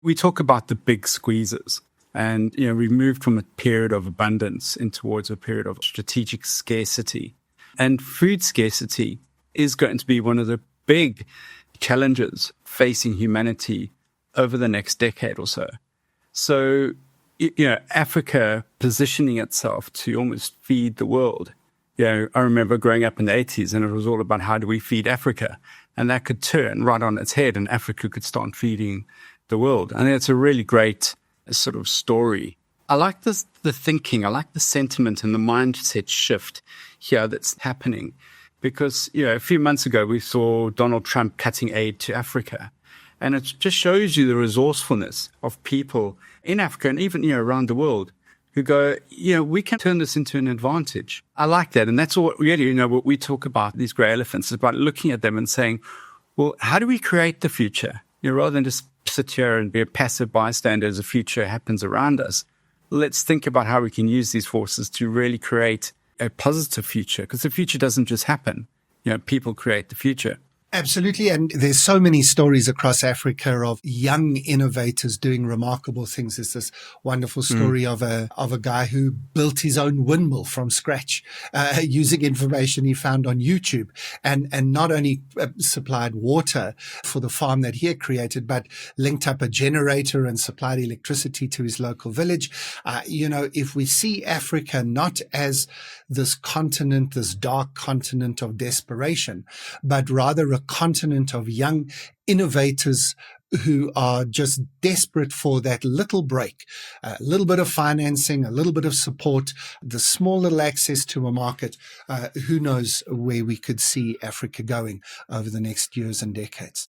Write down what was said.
We talk about the big squeezes and, we moved from a period of abundance in towards a period of strategic scarcity. And food scarcity is going to be one of the big challenges facing humanity over the next decade or so. So, Africa positioning itself to almost feed the world. I remember growing up in the 80s and it was all about how do we feed Africa? And that could turn right on its head and Africa could start feeding the world. I think it's a really great sort of story. I like the thinking, I like the sentiment and the mindset shift here that's happening. Because, a few months ago, we saw Donald Trump cutting aid to Africa. And it just shows you the resourcefulness of people in Africa and even, around the world who go, we can turn this into an advantage. I like that. And that's all really, what we talk about, these grey elephants, is about looking at them and saying, well, how do we create the future? Rather than just sit here and be a passive bystander as the future happens around us. Let's think about how we can use these forces to really create a positive future, because the future doesn't just happen. People create the future. Absolutely. And there's so many stories across Africa of young innovators doing remarkable things. There's this wonderful story of a guy who built his own windmill from scratch, using information he found on YouTube and not only supplied water for the farm that he had created, but linked up a generator and supplied electricity to his local village. If we see Africa not as this continent, this dark continent of desperation, but rather a continent of young innovators who are just desperate for that little break, a little bit of financing, a little bit of support, the small little access to a market. Who knows where we could see Africa going over the next years and decades.